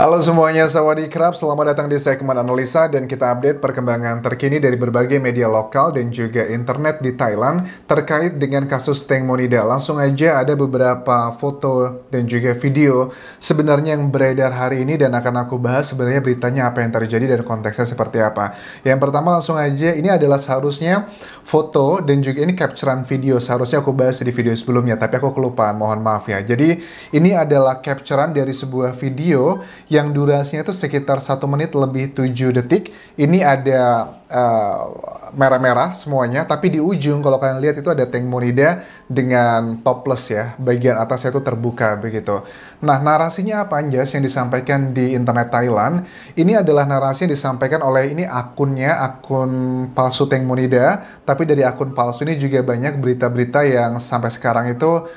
Halo semuanya, sawadee-krap, selamat datang di segmen analisa dan kita update perkembangan terkini dari berbagai media lokal dan juga internet di Thailand terkait dengan kasus Teng Monida. Langsung aja ada beberapa foto dan juga video sebenarnya yang beredar hari ini dan akan aku bahas sebenarnya beritanya apa yang terjadi dan konteksnya seperti apa. Yang pertama langsung aja, ini adalah seharusnya foto dan juga ini capturean video, seharusnya aku bahas di video sebelumnya tapi aku kelupaan, mohon maaf ya. Jadi ini adalah capturean dari sebuah video yang durasinya itu sekitar 1 menit lebih 7 detik. Ini ada merah-merah semuanya, tapi di ujung kalau kalian lihat itu ada Teng Monida dengan topless ya, bagian atasnya itu terbuka begitu. Nah, narasinya apa Anjas yang disampaikan di internet Thailand? Ini adalah narasi yang disampaikan oleh ini akunnya, akun palsu Teng Monida, tapi dari akun palsu ini juga banyak berita-berita yang sampai sekarang itu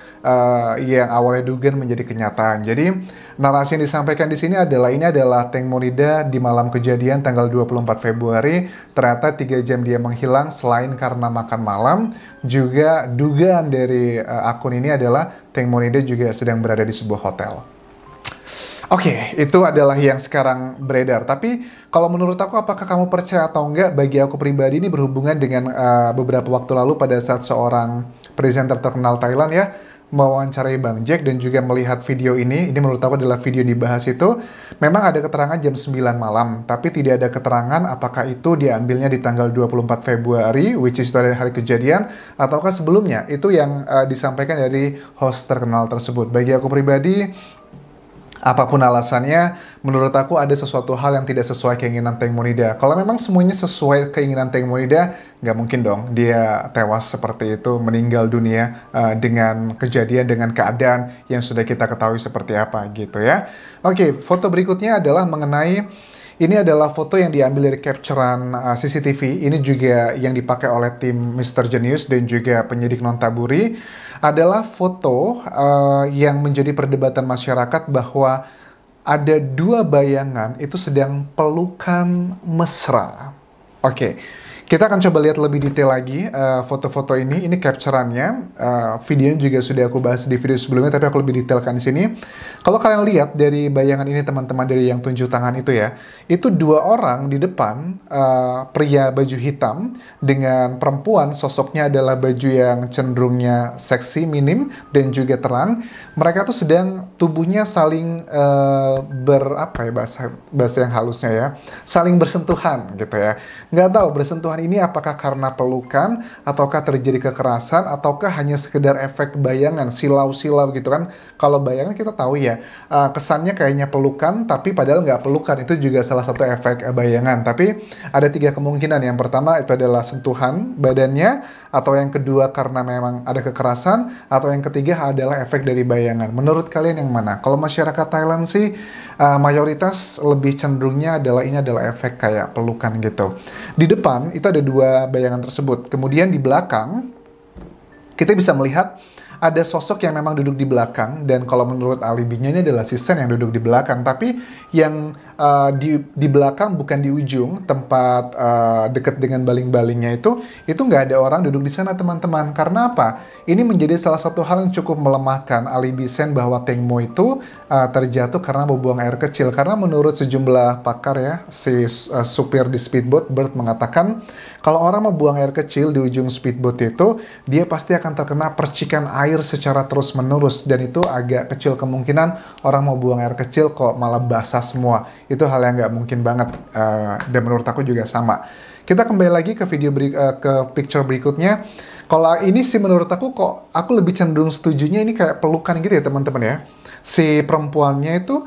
yang awalnya dugaan menjadi kenyataan. Jadi narasi yang disampaikan di sini adalah ini adalah Teng Monida di malam kejadian tanggal 24 Februari. Ternyata 3 jam dia menghilang selain karena makan malam, juga dugaan dari akun ini adalah Teng Monida juga sedang berada di sebuah hotel. Oke, itu adalah yang sekarang beredar. Tapi kalau menurut aku, apakah kamu percaya atau enggak? Bagi aku pribadi ini berhubungan dengan beberapa waktu lalu pada saat seorang presenter terkenal Thailand ya mewawancarai Bang Jack dan juga melihat video ini menurut aku adalah video yang dibahas itu, memang ada keterangan jam 9 malam, tapi tidak ada keterangan apakah itu diambilnya di tanggal 24 Februari, which is dari hari kejadian, ataukah sebelumnya, itu yang disampaikan dari host terkenal tersebut. Bagi aku pribadi, apapun alasannya, menurut aku ada sesuatu hal yang tidak sesuai keinginan Teng Monida. Kalau memang semuanya sesuai keinginan Teng Monida, nggak mungkin dong dia tewas seperti itu, meninggal dunia dengan kejadian, dengan keadaan yang sudah kita ketahui seperti apa gitu ya. Oke, foto berikutnya adalah mengenai ini adalah foto yang diambil dari capturean CCTV. Ini juga yang dipakai oleh tim Mr. Genius dan juga penyidik Nontaburi. Adalah foto yang menjadi perdebatan masyarakat bahwa ada dua bayangan itu sedang pelukan mesra. Oke. Kita akan coba lihat lebih detail lagi foto-foto ini. Ini capturannya. Videonya juga sudah aku bahas di video sebelumnya, tapi aku lebih detailkan di sini. Kalau kalian lihat dari bayangan ini teman-teman, dari yang tunjuk tangan itu ya, itu dua orang di depan, pria baju hitam dengan perempuan sosoknya adalah baju yang cenderungnya seksi, minim dan juga terang. Mereka tuh sedang tubuhnya saling apa ya bahasa yang halusnya ya, saling bersentuhan gitu ya. Nggak tahu bersentuhan ini apakah karena pelukan, ataukah terjadi kekerasan, ataukah hanya sekedar efek bayangan, silau-silau gitu kan. Kalau bayangan kita tahu ya, kesannya kayaknya pelukan, tapi padahal nggak pelukan. Itu juga salah satu efek bayangan. Tapi ada 3 kemungkinan. Yang pertama itu adalah sentuhan badannya, atau yang kedua karena memang ada kekerasan, atau yang ketiga adalah efek dari bayangan. Menurut kalian yang mana? Kalau masyarakat Thailand sih, mayoritas lebih cenderungnya adalah ini adalah efek kayak pelukan gitu. Di depan itu ada 2 bayangan tersebut. Kemudian di belakang kita bisa melihat ada sosok yang memang duduk di belakang, dan kalau menurut alibinya ini adalah si Sen yang duduk di belakang, tapi yang di belakang bukan di ujung tempat dekat dengan baling-balingnya itu nggak ada orang duduk di sana teman-teman. Karena apa? Ini menjadi salah satu hal yang cukup melemahkan alibi Sen bahwa Teng Mo itu terjatuh karena membuang air kecil. Karena menurut sejumlah pakar ya, si supir di speedboat Bert mengatakan kalau orang membuang air kecil di ujung speedboat itu, dia pasti akan terkena percikan air secara terus-menerus, dan itu agak kecil kemungkinan orang mau buang air kecil kok malah basah semua. Itu hal yang nggak mungkin banget, dan menurut aku juga sama. Kita kembali lagi ke video ke picture berikutnya. Kalau ini sih menurut aku kok aku lebih cenderung setujunya ini kayak pelukan gitu ya teman-teman ya. Si perempuannya itu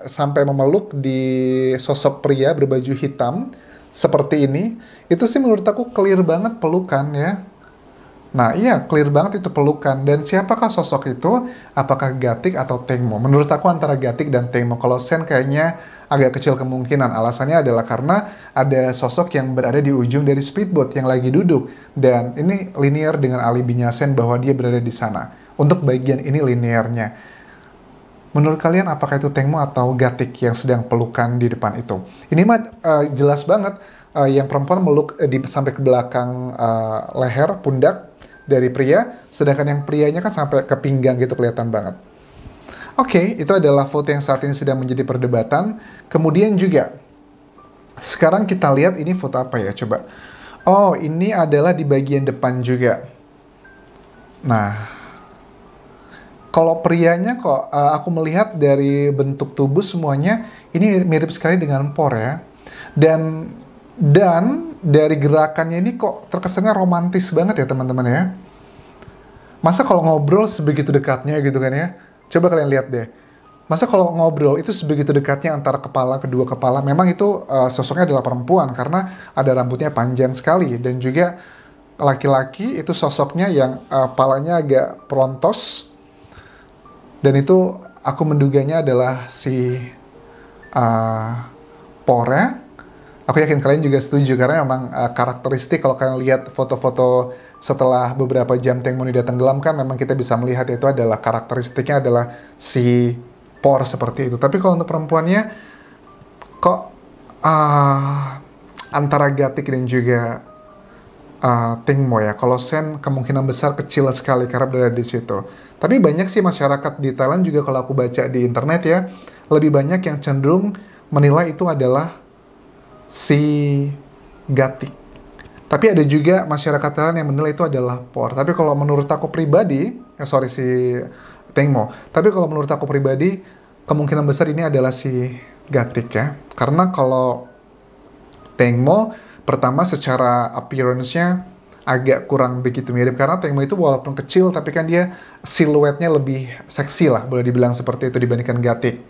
sampai memeluk di sosok pria berbaju hitam seperti ini. Itu sih menurut aku clear banget pelukan ya. Nah iya, clear banget itu pelukan. Dan siapakah sosok itu? Apakah Gatik atau Teng Mo? Menurut aku antara Gatik dan Teng Mo. Kalau Sen kayaknya agak kecil kemungkinan. Alasannya adalah karena ada sosok yang berada di ujung dari speedboat yang lagi duduk. Dan ini linear dengan alibinya Sen bahwa dia berada di sana. Untuk bagian ini linearnya. Menurut kalian apakah itu Teng Mo atau Gatik yang sedang pelukan di depan itu? Ini mah jelas banget. Yang perempuan meluk sampai ke belakang leher, pundak dari pria, sedangkan yang prianya kan sampai ke pinggang gitu kelihatan banget. Oke, itu adalah foto yang saat ini sedang menjadi perdebatan. Kemudian juga, sekarang kita lihat ini foto apa ya, coba. Oh, ini adalah di bagian depan juga. Nah, kalau prianya kok aku melihat dari bentuk tubuh semuanya ini mirip sekali dengan Por ya. Dan dari gerakannya ini kok terkesannya romantis banget ya teman-teman ya. Masa kalau ngobrol sebegitu dekatnya gitu kan ya. Coba kalian lihat deh. Masa kalau ngobrol itu sebegitu dekatnya antara kedua kepala. Memang itu sosoknya adalah perempuan karena ada rambutnya panjang sekali. Dan juga laki-laki itu sosoknya yang palanya agak pelontos. Dan itu aku menduganya adalah si Pore. Aku yakin kalian juga setuju karena memang karakteristik kalau kalian lihat foto-foto setelah beberapa jam Teng Monida tenggelam kan memang kita bisa melihat itu adalah karakteristiknya adalah si Por seperti itu. Tapi kalau untuk perempuannya kok antara Gatik dan juga Teng Mo ya. Kalau Sen kemungkinan besar kecil sekali karena berada di situ. Tapi banyak sih masyarakat di Thailand juga kalau aku baca di internet ya, lebih banyak yang cenderung menilai itu adalah si Gatik. Tapi ada juga masyarakat Thailand yang menilai itu adalah Por. Tapi kalau menurut aku pribadi, si Teng Mo. Tapi kalau menurut aku pribadi, kemungkinan besar ini adalah si Gatik ya. Karena kalau Teng Mo, pertama secara appearance-nya agak kurang begitu mirip. Karena Teng Mo itu walaupun kecil, tapi kan dia siluetnya lebih seksi lah, boleh dibilang seperti itu dibandingkan Gatik.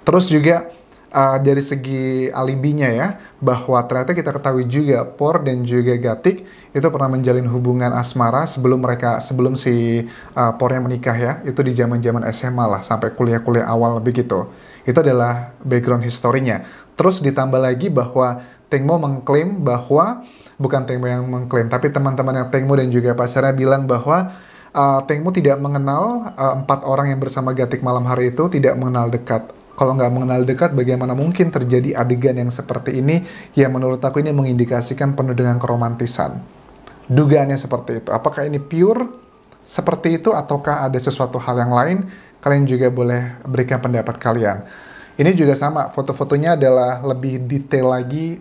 Terus juga dari segi alibinya ya, bahwa ternyata kita ketahui juga Por dan juga Gatik itu pernah menjalin hubungan asmara sebelum si Pornya menikah ya, itu di zaman-zaman SMA lah, sampai kuliah-kuliah awal begitu. Itu adalah background historinya. Terus ditambah lagi bahwa Teng Mo mengklaim bahwa, bukan Teng Mo yang mengklaim, tapi teman-teman yang Teng Mo dan juga pacarnya bilang bahwa Teng Mo tidak mengenal 4 orang yang bersama Gatik malam hari itu, tidak mengenal dekat. Kalau nggak mengenal dekat, bagaimana mungkin terjadi adegan yang seperti ini yang menurut aku ini mengindikasikan penuh dengan keromantisan. Dugaannya seperti itu. Apakah ini pure seperti itu ataukah ada sesuatu hal yang lain? Kalian juga boleh berikan pendapat kalian. Ini juga sama, foto-fotonya adalah lebih detail lagi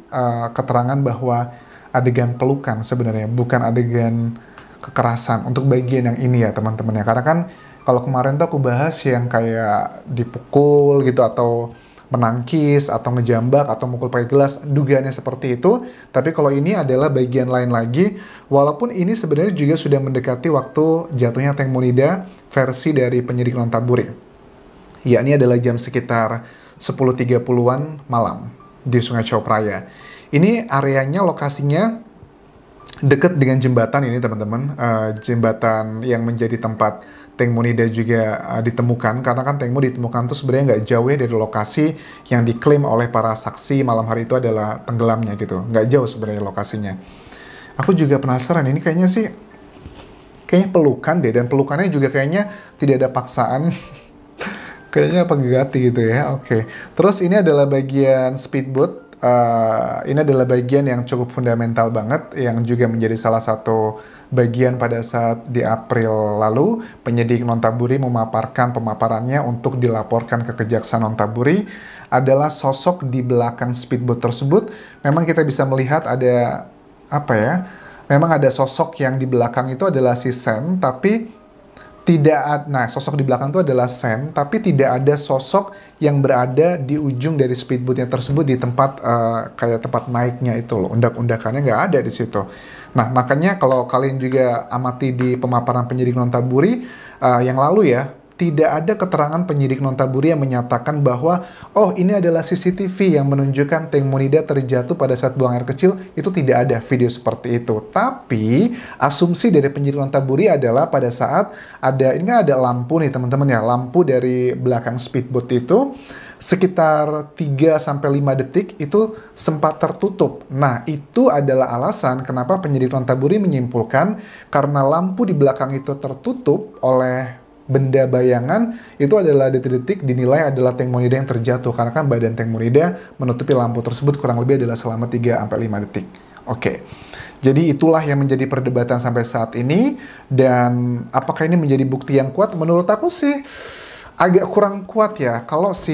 keterangan bahwa adegan pelukan sebenarnya, bukan adegan kekerasan untuk bagian yang ini ya teman-teman ya. Karena kan kalau kemarin tuh aku bahas yang kayak dipukul gitu atau menangkis atau ngejambak atau mukul pakai gelas, dugaannya seperti itu. Tapi kalau ini adalah bagian lain lagi, walaupun ini sebenarnya juga sudah mendekati waktu jatuhnya Teng Monida versi dari penyidik Nontaburi. Ya, ini adalah jam sekitar 10.30-an malam di Sungai Chao Phraya. Ini areanya, lokasinya dekat dengan jembatan ini teman-teman, jembatan yang menjadi tempat Teng Monida juga ditemukan, karena kan Teng Mo ditemukan tuh sebenarnya nggak jauh ya dari lokasi yang diklaim oleh para saksi malam hari itu adalah tenggelamnya gitu, nggak jauh sebenarnya lokasinya. Aku juga penasaran, ini kayaknya pelukan deh, dan pelukannya juga kayaknya tidak ada paksaan. Kayaknya apa Gati gitu ya, oke. Terus ini adalah bagian speedboat. Ini adalah bagian yang cukup fundamental banget, yang juga menjadi salah satu bagian pada saat di April lalu penyidik Nontaburi memaparkan pemaparannya untuk dilaporkan ke Kejaksaan Nontaburi adalah sosok di belakang speedboat tersebut. Memang kita bisa melihat ada memang ada sosok yang di belakang itu adalah si Sen, tapi sosok di belakang itu adalah Sen, tapi tidak ada sosok yang berada di ujung dari speedboatnya tersebut di tempat kayak tempat naiknya itu loh. Undak-undakannya nggak ada di situ. Nah, makanya kalau kalian juga amati di pemaparan penyidik Nontaburi yang lalu ya, tidak ada keterangan penyidik Nontaburi yang menyatakan bahwa oh ini adalah CCTV yang menunjukkan Teng Monida terjatuh pada saat buang air kecil. Itu tidak ada video seperti itu. Tapi asumsi dari penyidik Nontaburi adalah pada saat ini kan ada lampu nih teman-teman ya, lampu dari belakang speedboat itu sekitar 3-5 detik itu sempat tertutup. Nah, itu adalah alasan kenapa penyidik Nontaburi menyimpulkan karena lampu di belakang itu tertutup oleh benda bayangan, itu adalah detik-detik dinilai adalah Teng Monida yang terjatuh, karena kan badan Teng Monida menutupi lampu tersebut kurang lebih adalah selama 3-5 detik. Oke. Jadi itulah yang menjadi perdebatan sampai saat ini, dan apakah ini menjadi bukti yang kuat? Menurut aku sih Agak kurang kuat ya, kalau si,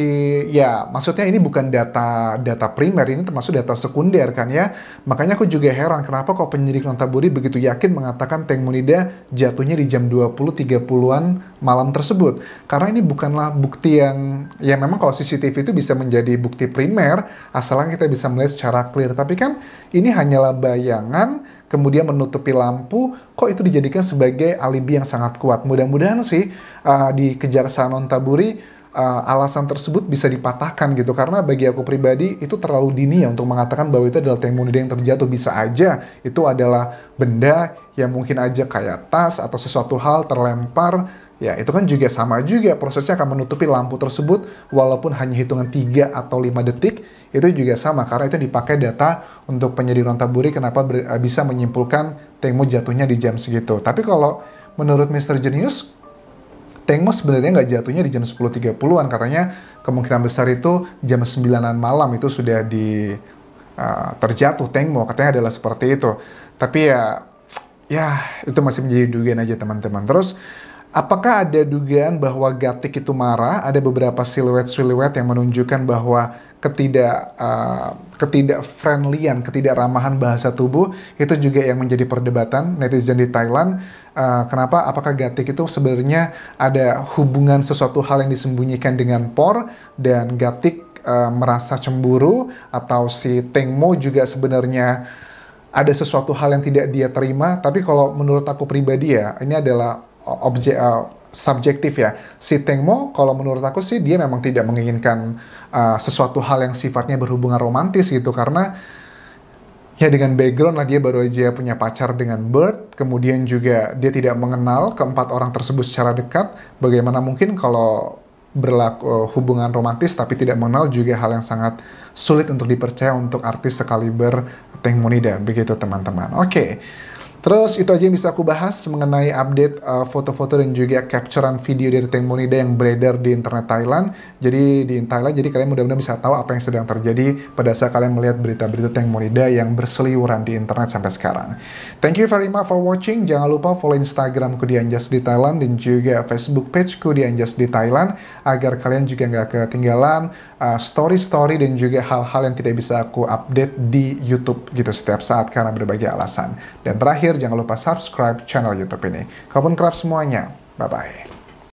ya maksudnya ini bukan data primer, ini termasuk data sekunder kan ya. Makanya aku juga heran kenapa kok penyidik Nontaburi begitu yakin mengatakan Teng Monida jatuhnya di jam 20.30-an malam tersebut. Karena ini bukanlah bukti yang, ya memang kalau CCTV itu bisa menjadi bukti primer, asalkan kita bisa melihat secara clear. Tapi kan ini hanyalah bayangan, kemudian menutupi lampu, kok itu dijadikan sebagai alibi yang sangat kuat. Mudah-mudahan sih di Kejaksaan Nontaburi alasan tersebut bisa dipatahkan gitu, karena bagi aku pribadi itu terlalu dini ya untuk mengatakan bahwa itu adalah Teng Monida yang terjatuh. Bisa aja itu adalah benda yang mungkin aja kayak tas atau sesuatu hal terlempar, ya itu kan juga sama juga prosesnya akan menutupi lampu tersebut walaupun hanya hitungan 3 atau 5 detik, itu juga sama karena itu dipakai data untuk penyidik Nontaburi kenapa bisa menyimpulkan Teng Mo jatuhnya di jam segitu. Tapi kalau menurut Mr. Genius, Teng Mo sebenarnya nggak jatuhnya di jam 10.30-an, katanya kemungkinan besar itu jam 9-an malam itu sudah terjatuh Teng Mo, katanya adalah seperti itu. Tapi ya itu masih menjadi dugaan aja teman-teman. Terus apakah ada dugaan bahwa Gatik itu marah? Ada beberapa siluet-siluet yang menunjukkan bahwa ketidakfriendlyan, ketidakramahan bahasa tubuh itu juga yang menjadi perdebatan netizen di Thailand. Kenapa? Apakah Gatik itu sebenarnya ada hubungan sesuatu hal yang disembunyikan dengan Por dan Gatik merasa cemburu, atau si Teng Mo juga sebenarnya ada sesuatu hal yang tidak dia terima? Tapi kalau menurut aku pribadi ya, ini adalah subjektif ya. Si Teng Mo, kalau menurut aku sih dia memang tidak menginginkan sesuatu hal yang sifatnya berhubungan romantis gitu, karena ya dengan background lah dia baru aja punya pacar dengan Bird, kemudian juga dia tidak mengenal keempat orang tersebut secara dekat. Bagaimana mungkin kalau berlaku hubungan romantis tapi tidak mengenal, juga hal yang sangat sulit untuk dipercaya untuk artis sekaliber Teng Monida, begitu teman-teman. Oke. Terus itu aja yang bisa aku bahas mengenai update foto-foto dan juga capturean video dari Teng Monida yang beredar di internet Thailand. Jadi kalian mudah-mudahan bisa tahu apa yang sedang terjadi pada saat kalian melihat berita-berita Teng Monida yang berseliweran di internet sampai sekarang. Thank you very much for watching. Jangan lupa follow Instagramku di Anjas di Thailand dan juga Facebook pageku di Anjas di Thailand agar kalian juga nggak ketinggalan story-story dan juga hal-hal yang tidak bisa aku update di YouTube gitu setiap saat karena berbagai alasan. Dan terakhir, jangan lupa subscribe channel YouTube ini. Kapan kerap semuanya. Bye-bye.